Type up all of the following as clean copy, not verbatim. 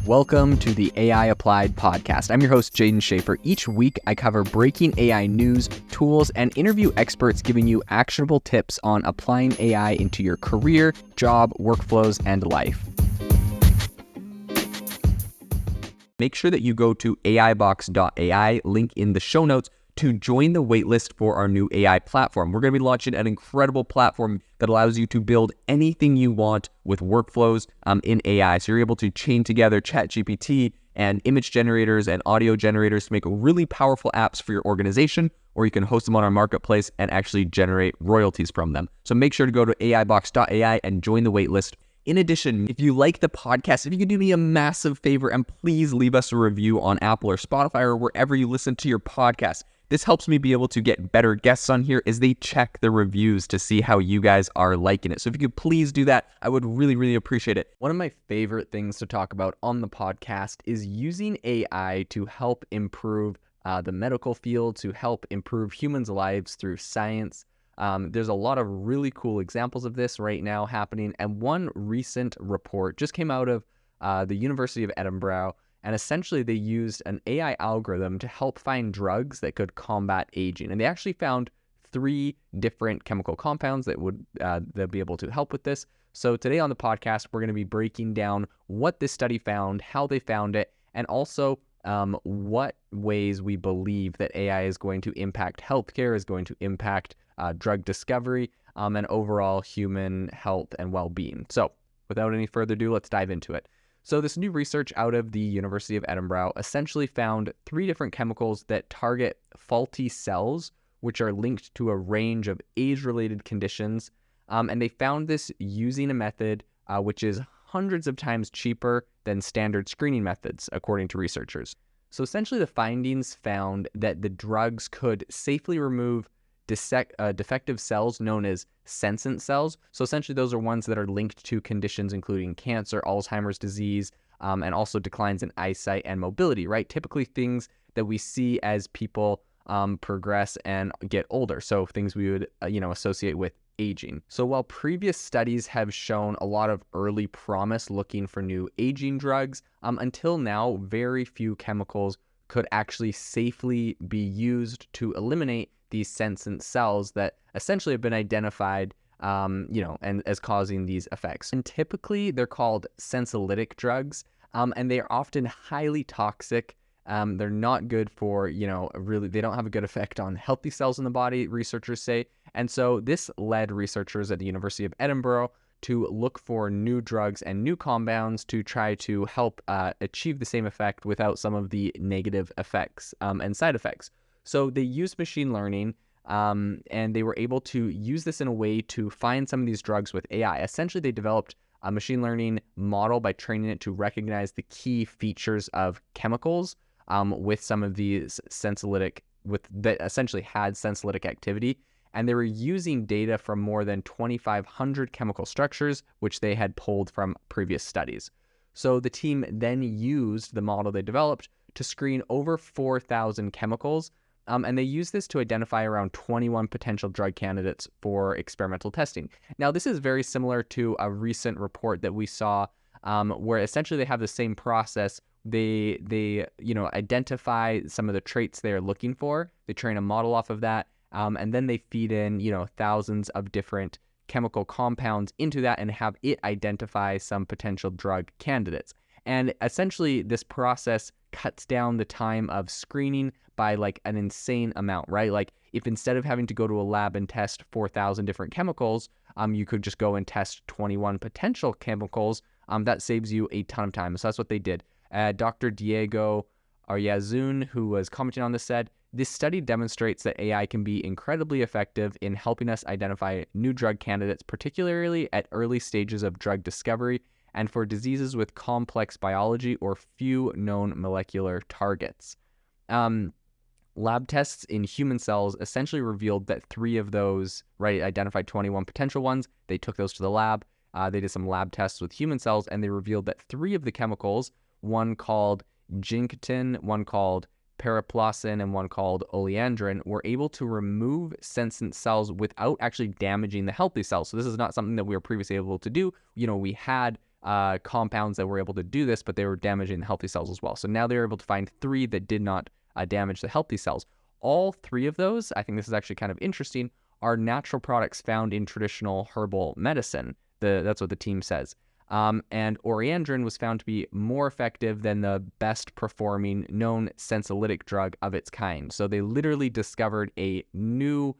Welcome to the AI Applied podcast. I'm your host, Jaden Schaefer. Each week, I cover breaking AI news, tools, and interview experts giving you actionable tips on applying AI into your career, job, workflows, and life. Make sure that you go to aibox.ai, link in the show notes, to join the waitlist for our new AI platform. We're going to be launching an incredible platform that allows you to build anything you want with workflows in AI. So you're able to chain together ChatGPT and image generators and audio generators to make really powerful apps for your organization, or you can host them on our marketplace and actually generate royalties from them. So make sure to go to aibox.ai and join the waitlist. In addition, if you like the podcast, if you could do me a massive favor and please leave us a review on Apple or Spotify or wherever you listen to your podcast. This helps me be able to get better guests on here as they check the reviews to see how you guys are liking it. So if you could please do that, I would really appreciate it. One of my favorite things to talk about on the podcast is using AI to help improve the medical field, to help improve humans' lives through science. There's a lot of really cool examples of this right now happening. And one recent report just came out of the University of Edinburgh. And essentially, they used an AI algorithm to help find drugs that could combat aging. And they actually found 3 different chemical compounds that would they'll be able to help with this. So today on the podcast, we're going to be breaking down what this study found, how they found it, and also what ways we believe that AI is going to impact healthcare, is going to impact drug discovery, and overall human health and well-being. So without any further ado, let's dive into it. So this new research out of the University of Edinburgh essentially found 3 different chemicals that target faulty cells, which are linked to a range of age-related conditions. And they found this using a method which is hundreds of times cheaper than standard screening methods, according to researchers. So essentially the findings found that the drugs could safely remove defective cells known as senescent cells. So essentially those are ones that are linked to conditions including cancer, Alzheimer's disease, and also declines in eyesight and mobility, right? Typically things that we see as people progress and get older. So things we would associate with aging. So while previous studies have shown a lot of early promise looking for new aging drugs, until now, very few chemicals could actually safely be used to eliminate these senescent cells that essentially have been identified, and as causing these effects. And typically they're called sensolytic drugs, and they are often highly toxic. They're not good for, they don't have a good effect on healthy cells in the body, researchers say. And so this led researchers at the University of Edinburgh to look for new drugs and new compounds to try to help achieve the same effect without some of the negative effects and side effects. So they used machine learning, and they were able to use this in a way to find some of these drugs with AI. Essentially, they developed a machine learning model by training it to recognize the key features of chemicals with some of these that essentially had sensolytic activity. And they were using data from more than 2,500 chemical structures, which they had pulled from previous studies. So the team then used the model they developed to screen over 4,000 chemicals. And they use this to identify around 21 potential drug candidates for experimental testing. Now, this is very similar to a recent report that we saw where essentially they have the same process. They identify some of the traits they're looking for. They train a model off of that, and then they feed in, thousands of different chemical compounds into that and have it identify some potential drug candidates. And essentially, this process cuts down the time of screening by like an insane amount, right? Like if instead of having to go to a lab and test 4,000 different chemicals, you could just go and test 21 potential chemicals. That saves you a ton of time. So that's what they did. Dr. Diego Aryazun, who was commenting on this, said, "This study demonstrates that AI can be incredibly effective in helping us identify new drug candidates, particularly at early stages of drug discovery and for diseases with complex biology or few known molecular targets." Lab tests in human cells essentially revealed that 3 of those, identified 21 potential ones. They took those to the lab. They did some lab tests with human cells, and they revealed that 3 of the chemicals, one called ginketin, one called paraplocin, and one called oleandrin, were able to remove senescent cells without actually damaging the healthy cells. So this is not something that we were previously able to do. We had compounds that were able to do this, but they were damaging the healthy cells as well. So now they were able to find 3 that did not damage the healthy cells. All 3 of those, I think this is actually kind of interesting, are natural products found in traditional herbal medicine. That's what the team says. And oriandrin was found to be more effective than the best performing known sensolytic drug of its kind. So they literally discovered a new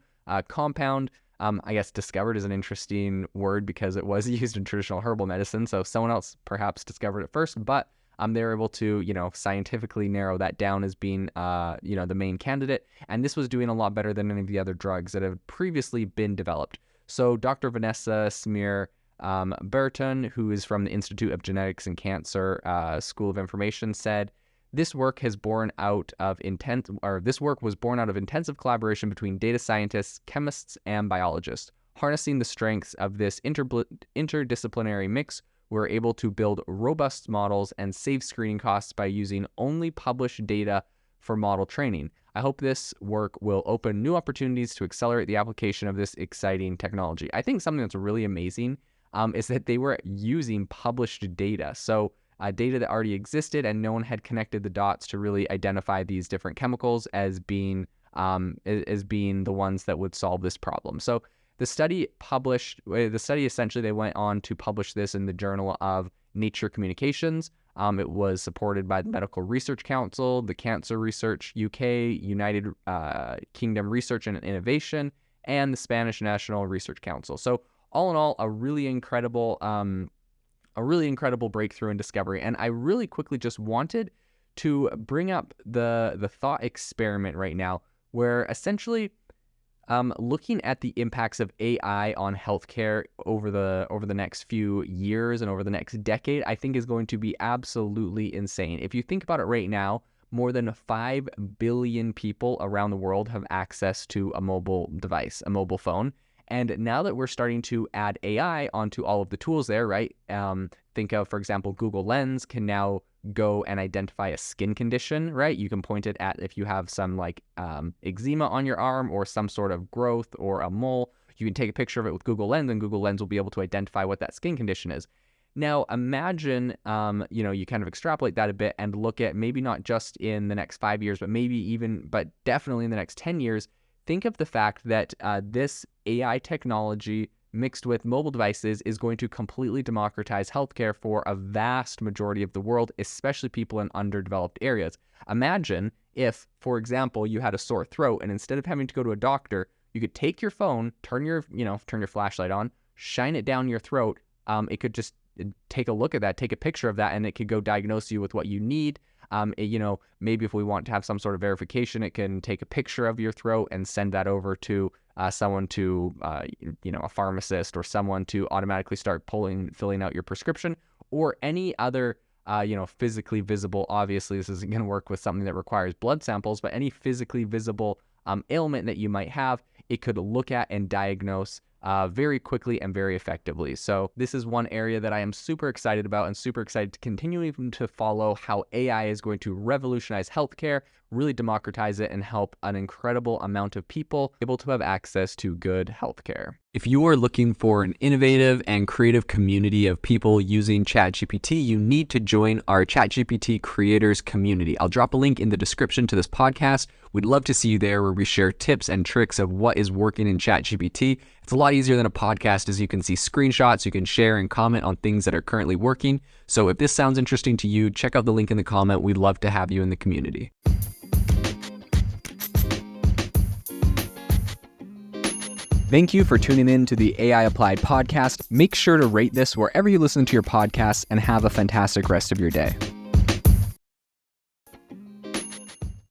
compound. I guess discovered is an interesting word because it was used in traditional herbal medicine. So someone else perhaps discovered it first, but they were able to, scientifically narrow that down as being, the main candidate. And this was doing a lot better than any of the other drugs that have previously been developed. So Dr. Vanessa Smear Burton, who is from the Institute of Genetics and Cancer School of Information, said, this work was born out of intensive collaboration between data scientists, chemists, and biologists. Harnessing the strengths of this interdisciplinary mix, we're able to build robust models and save screening costs by using only published data for model training. I hope this work will open new opportunities to accelerate the application of this exciting technology. I think something that's really amazing is that they were using published data. So data that already existed, and no one had connected the dots to really identify these different chemicals as being the ones that would solve this problem. So the study essentially, they went on to publish this in the Journal of Nature Communications. It was supported by the Medical Research Council, the Cancer Research UK, United Kingdom Research and Innovation, and the Spanish National Research Council. So all in all, a really incredible breakthrough and discovery. And I really quickly just wanted to bring up the thought experiment right now, where essentially looking at the impacts of AI on healthcare over the next few years and over the next decade, I think is going to be absolutely insane. If you think about it right now, more than 5 billion people around the world have access to a mobile device, a mobile phone. And now that we're starting to add AI onto all of the tools there, right? Think of, for example, Google Lens can now go and identify a skin condition, right? You can point it at if you have some eczema on your arm or some sort of growth or a mole. You can take a picture of it with Google Lens, and Google Lens will be able to identify what that skin condition is. Now, imagine, you kind of extrapolate that a bit and look at maybe not just in the next 5 years, but definitely in the next 10 years. Think of the fact that this AI technology mixed with mobile devices is going to completely democratize healthcare for a vast majority of the world, especially people in underdeveloped areas. Imagine if, for example, you had a sore throat, and instead of having to go to a doctor, you could take your phone, turn your flashlight on, shine it down your throat. It could just take a look at that, take a picture of that, and it could go diagnose you with what you need. Maybe if we want to have some sort of verification, it can take a picture of your throat and send that over to someone to, a pharmacist or someone to automatically start filling out your prescription, or any other, physically visible. Obviously, this isn't going to work with something that requires blood samples, but any physically visible ailment that you might have, it could look at and diagnose very quickly and very effectively. So this is one area that I am super excited about, and super excited to continue to follow how AI is going to revolutionize healthcare, really democratize it, and help an incredible amount of people able to have access to good healthcare. If you are looking for an innovative and creative community of people using ChatGPT, you need to join our ChatGPT creators community. I'll drop a link in the description to this podcast. We'd love to see you there, where we share tips and tricks of what is working in ChatGPT. It's a lot easier than a podcast, as you can see screenshots, you can share and comment on things that are currently working. So if this sounds interesting to you, check out the link in the comment. We'd love to have you in the community. Thank you for tuning in to the AI Applied podcast. Make sure to rate this wherever you listen to your podcasts, and have a fantastic rest of your day.